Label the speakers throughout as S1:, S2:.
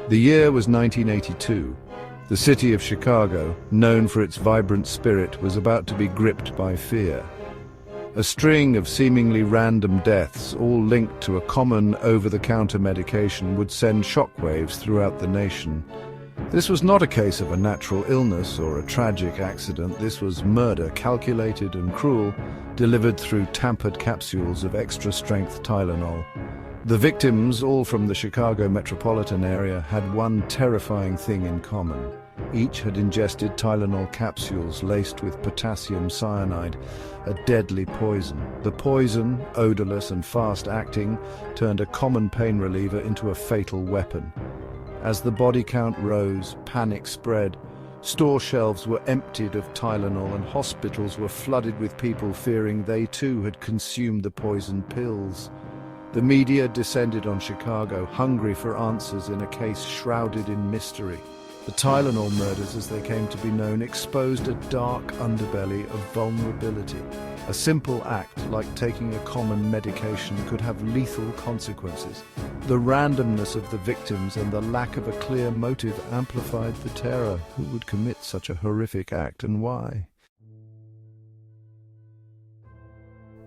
S1: The year was 1982. The city of Chicago, known for its vibrant spirit, was about to be gripped by fear. A string of seemingly random deaths, all linked to a common over-the-counter medication, would send shockwaves throughout the nation. This was not a case of a natural illness or a tragic accident. This was murder, calculated and cruel, delivered through tampered capsules of extra-strength Tylenol. The victims, all from the Chicago metropolitan area, had one terrifying thing in common. Each had ingested Tylenol capsules laced with potassium cyanide, a deadly poison. The poison, odorless and fast-acting, turned a common pain reliever into a fatal weapon. As the body count rose, panic spread. Store shelves were emptied of Tylenol and hospitals were flooded with people fearing they too had consumed the poison pills. The media descended on Chicago, hungry for answers in a case shrouded in mystery. The Tylenol murders, as they came to be known, exposed a dark underbelly of vulnerability. A simple act, like taking a common medication, could have lethal consequences. The randomness of the victims and the lack of a clear motive amplified the terror. Who would commit such a horrific act, and why?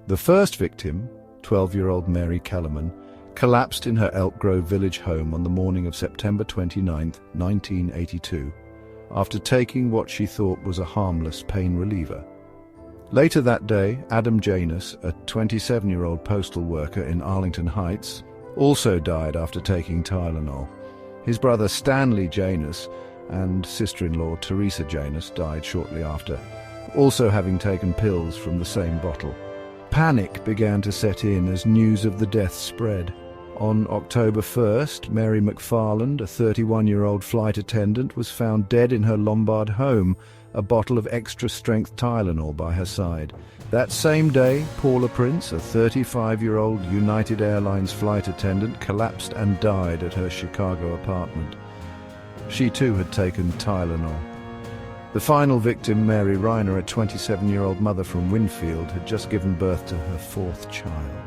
S1: The first victim, 12-year-old Mary Kellerman, collapsed in her Elk Grove village home on the morning of September 29, 1982, after taking what she thought was a harmless pain reliever. Later that day, Adam Janus, a 27-year-old postal worker in Arlington Heights, also died after taking Tylenol. His brother Stanley Janus and sister-in-law Teresa Janus died shortly after, also having taken pills from the same bottle. Panic began to set in as news of the deaths spread. On October 1st, Mary McFarland, a 31-year-old flight attendant, was found dead in her Lombard home, a bottle of extra-strength Tylenol by her side. That same day, Paula Prince, a 35-year-old United Airlines flight attendant, collapsed and died at her Chicago apartment. She too had taken Tylenol. The final victim, Mary Reiner, a 27-year-old mother from Winfield, had just given birth to her fourth child.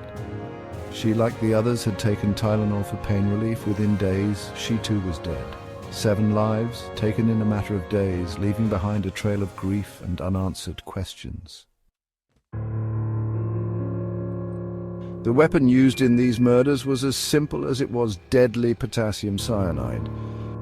S1: She, like the others, had taken Tylenol for pain relief. Within days, she too was dead. 7 lives, taken in a matter of days, leaving behind a trail of grief and unanswered questions. The weapon used in these murders was as simple as it was deadly potassium cyanide.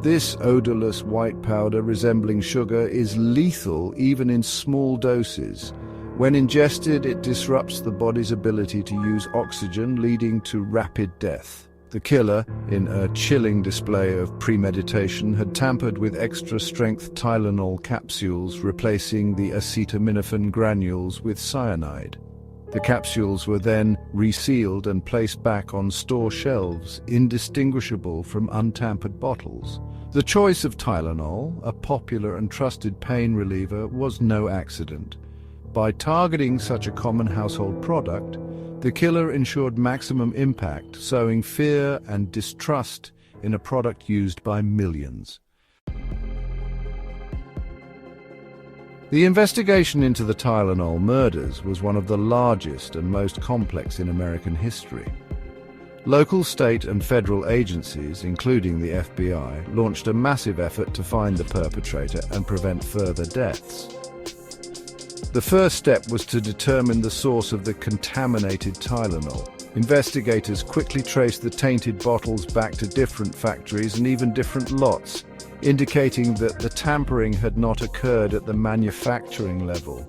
S1: This odorless white powder resembling sugar is lethal even in small doses. When ingested, it disrupts the body's ability to use oxygen, leading to rapid death. The killer, in a chilling display of premeditation, had tampered with extra-strength Tylenol capsules, replacing the acetaminophen granules with cyanide. The capsules were then resealed and placed back on store shelves, indistinguishable from untampered bottles. The choice of Tylenol, a popular and trusted pain reliever, was no accident. By targeting such a common household product, the killer ensured maximum impact, sowing fear and distrust in a product used by millions. The investigation into the Tylenol murders was one of the largest and most complex in American history. Local, state and federal agencies, including the FBI, launched a massive effort to find the perpetrator and prevent further deaths. The first step was to determine the source of the contaminated Tylenol. Investigators quickly traced the tainted bottles back to different factories and even different lots, indicating that the tampering had not occurred at the manufacturing level.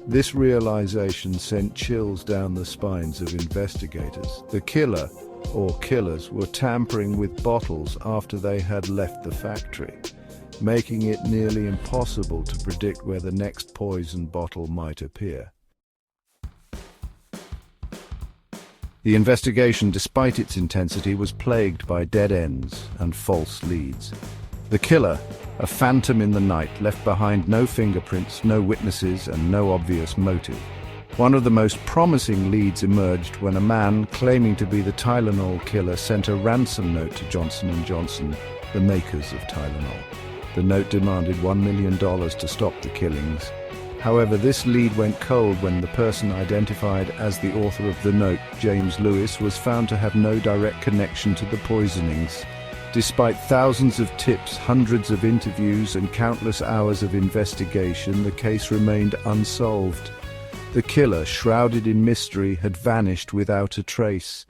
S1: This realization sent chills down the spines of investigators. The killer, or killers, were tampering with bottles after they had left the factory, making it nearly impossible to predict where the next poison bottle might appear. The investigation, despite its intensity, was plagued by dead ends and false leads. The killer, a phantom in the night, left behind no fingerprints, no witnesses, and no obvious motive. One of the most promising leads emerged when a man claiming to be the Tylenol killer sent a ransom note to Johnson & Johnson, the makers of Tylenol. The note demanded $1 million to stop the killings. However, this lead went cold when the person identified as the author of the note, James Lewis, was found to have no direct connection to the poisonings. Despite thousands of tips, hundreds of interviews, and countless hours of investigation, the case remained unsolved. The killer, shrouded in mystery, had vanished without a trace.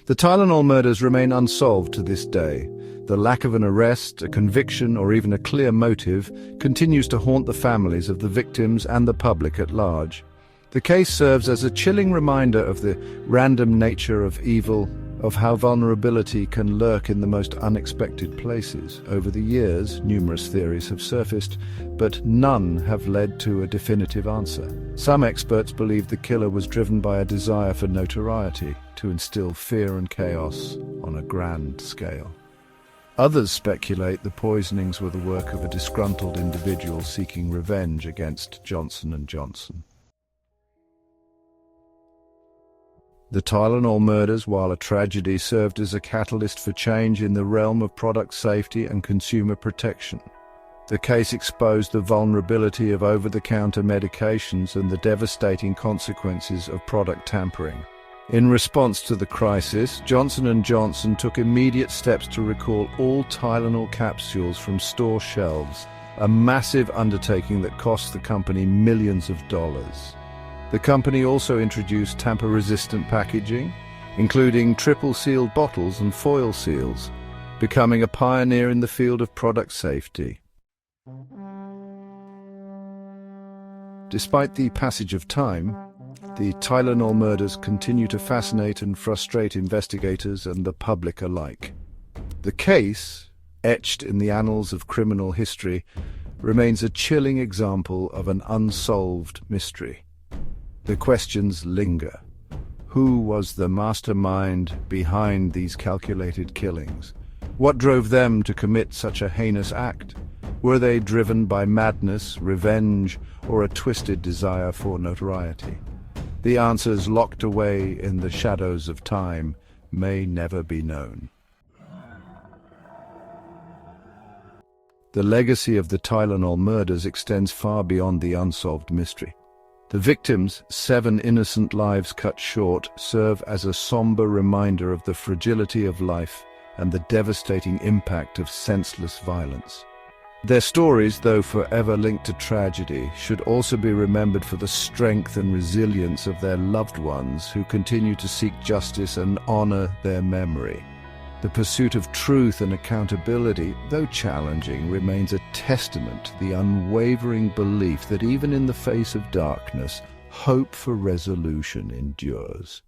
S1: The Tylenol murders remain unsolved to this day. The lack of an arrest, a conviction, or even a clear motive continues to haunt the families of the victims and the public at large. The case serves as a chilling reminder of the random nature of evil, of how vulnerability can lurk in the most unexpected places. Over the years, numerous theories have surfaced, but none have led to a definitive answer. Some experts believe the killer was driven by a desire for notoriety, to instill fear and chaos on a grand scale. Others speculate the poisonings were the work of a disgruntled individual seeking revenge against Johnson & Johnson. The Tylenol murders, while a tragedy, served as a catalyst for change in the realm of product safety and consumer protection. The case exposed the vulnerability of over-the-counter medications and the devastating consequences of product tampering. In response to the crisis, Johnson & Johnson took immediate steps to recall all Tylenol capsules from store shelves, a massive undertaking that cost the company millions of dollars. The company also introduced tamper-resistant packaging, including triple-sealed bottles and foil seals, becoming a pioneer in the field of product safety. Despite the passage of time, the Tylenol murders continue to fascinate and frustrate investigators and the public alike. The case, etched in the annals of criminal history, remains a chilling example of an unsolved mystery. The questions linger. Who was the mastermind behind these calculated killings? What drove them to commit such a heinous act? Were they driven by madness, revenge, or a twisted desire for notoriety? The answers, locked away in the shadows of time, may never be known. The legacy of the Tylenol murders extends far beyond the unsolved mystery. The victims, 7 innocent lives cut short, serve as a somber reminder of the fragility of life and the devastating impact of senseless violence. Their stories, though forever linked to tragedy, should also be remembered for the strength and resilience of their loved ones who continue to seek justice and honor their memory. The pursuit of truth and accountability, though challenging, remains a testament to the unwavering belief that even in the face of darkness, hope for resolution endures.